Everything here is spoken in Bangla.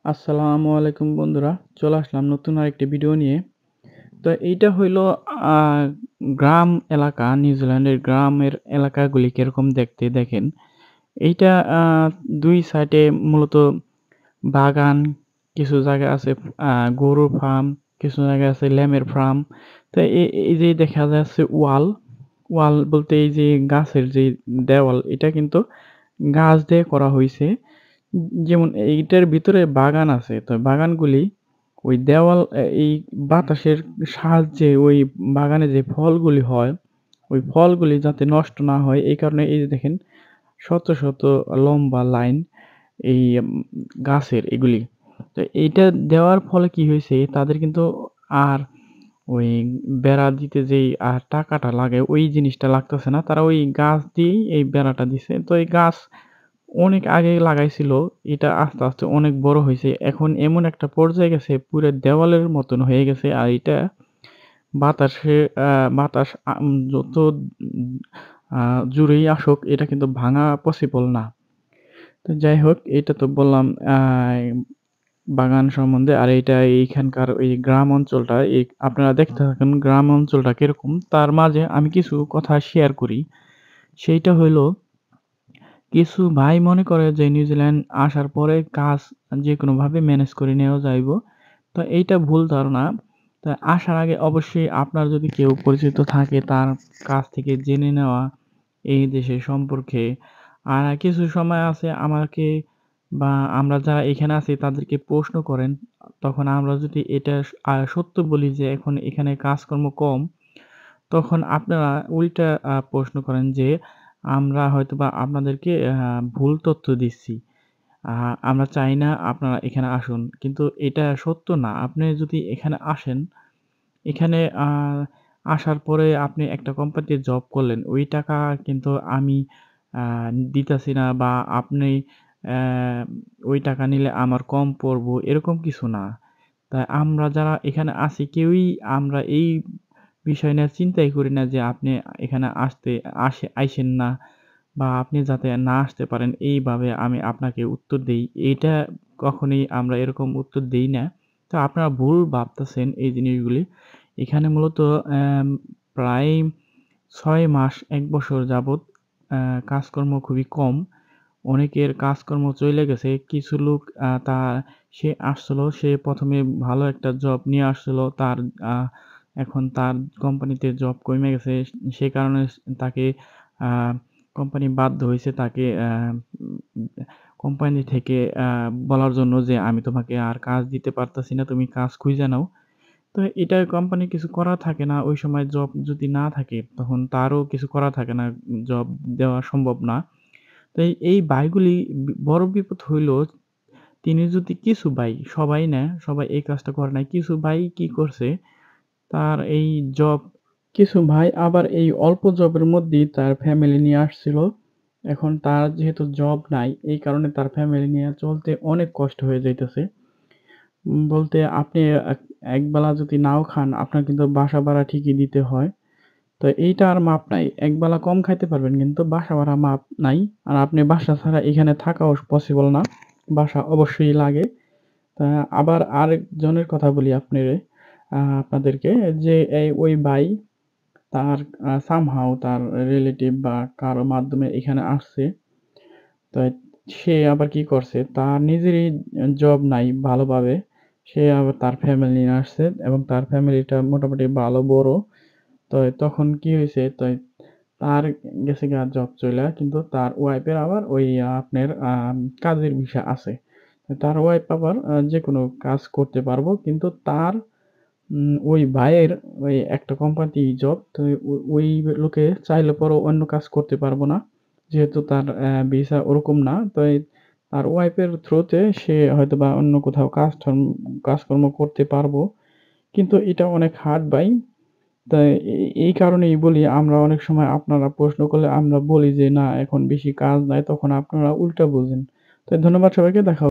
আসসালামু আলাইকুম বন্ধুরা। চলে আসলাম নতুন আরেকটি ভিডিও নিয়ে। তো এইটা হইলো আ গ্রাম এলাকা, নিউজিল্যান্ডের গ্রামের এলাকাগুলি কিরকম দেখতে দেখেন। এইটা আ ২ সাইডে মূলত বাগান, কিছু জায়গা আছে আ গরুর ফার্ম, কিছু জায়গায় আছে ল্যামের ফার্ম। তো এই যে দেখা যাচ্ছে ওয়াল বলতে এই যে গাছের যে দেওয়াল এটা কিন্তু গাছ দিয়ে করা হইছে। যেমন এইটার ভিতরে বাগান আছে। তো বাগানগুলি ওই দেওয়াল এই বাতাসের সাহায্যে ওই বাগানে যে ফলগুলি হয়, ওই ফলগুলি যাতে নষ্ট না হয় এই কারণে এই যে দেখেন শত, শত লম্বা লাইন এই গাছের এগুলি। তো এইটা দেওয়ার ফলে কি হইছে তাদের কিন্তু আর ওই বেড়া দিতে যেই টাকাটা লাগে ওই জিনিসটা লাগতেছে না। তারা ওই গাছ দিয়েই এই বেড়াটা দিছে। তো এই গাছ অনেক আগে লাগাইছিল। এটা আস্তে, আস্তে অনেক বড় হইছে। এখন এমন একটা পর্যায়ে গেছে পুরা দেওয়ালের মতন হয়ে গেছে। আর এটা বাতাসে আ বাতাস যত আ জুড়েই আসুক এটা কিন্তু ভাঙা পসিবল না। তো যাই হোক এটা তো বললাম বাগান সম্বন্ধে। আর এইটা এইখানকার এই গ্রাম অঞ্চলটা আপনারা দেখতে থাকুন গ্রাম অঞ্চলটা কিরকম। তার মাঝে আমি কিছু কথা শেয়ার করি। সেইটা হইলো কিছু ভাই মনে করে যে নিউজিল্যান্ড আসার পরে কাজ যেকোনোভাবে ম্যানেজ করে নেওয়া যাইবো। তো এইটা ভুল ধারণা। তা আসার আগে অবশ্যই আপনার যদি কেউ পরিচিত থাকে তার কাছ থেকে জেনে নেওয়া এই দেশের সম্পর্কে। আর কিছু সময় আছে আমাকে বা আমরা যারা এখানে আছি তাদেরকে প্রশ্ন করেন। তখন আমরা যদি এটা সত্য বলি যে এখন এখানে কাজকর্ম কম, তখন আপনারা উল্টা প্রশ্ন করেন যে আমরা হয়তোবা আপনাদেরকে ভুল তথ্য দিচ্ছি। আ আমরা চাই না আপনারা এখানে আসুন। কিন্তু এটা সত্য না। আপনি যদি এখানে আসেন, এখানে আসার পরে আপনি একটা কোম্পানিতে জব করলেন। ওই টাকা কিন্তু আমি আ দিতাছি না বা আপনি অ্যা ওই টাকা নিলে আমার কম পড়বো, এরকম কিছু না। তাই আমরা যারা এখানে আছি কেউই আমরা এই বিষয় নিয়ে চিন্তাই করি না যে আপনি এখানে আইসেন না বা আপনি যাতে না আসতে পারেন এইভাবে আমি আপনাকে উত্তর দেই। এইটা কখনোই আমরা এরকম উত্তর দেই না। তো আপনারা ভুল ভাবতেছেন এই জিনিসগুলি। এখানে মূলত প্রায় ৬ মাস ১ বছর যাবৎ কাজকর্ম খুবই কম। অনেকের কাজকর্ম চইলে গেছে। কিছু লোক সে আসছিল, সে ১ম এ ভালো একটা জব নিয়ে আসছিল। আ এখন তার কোম্পানিতে জব কইমা গেছে। সে কারণে তাকে আ কোম্পানি বাধ্য হইছে তাকে উম কোম্পানি থেকে বলার জন্য যে, "আমি তোমাকে আর কাজ দিতে পারতাছি না। তুমি কাজ খুঁজা নাও।" তো এটা কোম্পানির কিছু করার থাকে না। ওই সময় জব যদি না থাকে, তখন তারও কিছু করা থাকে না। জব দেওয়া সম্ভব না। তো এই ভাইগুলি বড় বিপদ হইলো তিনি যদি কিছু ভাই, সবাই না, সবাই এই কাজটা করে নাই। কিছু ভাই কি করছে, তার এই জব কিছু ভাই আবার এই অল্প জবের মধ্যেই তার ফ্যামিলি নিয়ে আসছিল। এখন তার যেহেতু জব নাই, এই কারণে তার ফ্যামিলি নিয়ে চলতে অনেক কষ্ট হয়ে যাইতেছে। বলতে আপনি একবেলা যদি নাও খান, আপনার কিন্তু বাসা ভাড়া ঠিকই দিতে হয়। তো এইটা আর মাপ নাই। একবেলা কম খাইতে পারবেন কিন্তু বাসা ভাড়া মাপ নাই। আর আপনি বাসা ছাড়া এখানে থাকাও পসিবল না। বাসা অবশ্যই লাগে। তা আবার আরেকজনের কথা বলি আপনাদেরকে যে ওই ভাই তার somehow তার রিলেটিভ বা কারো মাধ্যমে এখানে আসছে। তো সে আবার কি করছে, তার নিজেরই জব নাই ভালোভাবে। সে আবার তার ফ্যামিলি নিয়ে আসছে এবং তার ফ্যামিলিটা মোটামুটি ভালো বড়। তো তখন কি হইছে, তার গেছে গিয়া জব চইলা কিন্তু তার ওয়াইফের আবার ওই আপনার কাজের ভিসা আছে। তার ওয়াইফ আবার যেকোনো কাজ করতে পারবো। কিন্তু তার ওই ভাইয়ের ওই একটা কোম্পানিতেই জব। তো ওই লোকে চাইলে পরেও অন্য কাজ করতে পারবো না। যেহেতু তার ভিসা ওরকম না। তার ওয়াইফের থ্রুতে সে হয়তোবা অন্য কোথাও কাজকর্ম করতে পারবো। কিন্তু এটা অনেক হার্ড ভাই। তাই এই কারণেই বলি আমরা অনেক সময় আপনারা প্রশ্ন করলে আমরা বলি যে, "না এখন বেশি কাজ নাই।" তখন আপনারা উল্টা বুঝেন। তো ধন্যবাদ সবাইকে। দেখা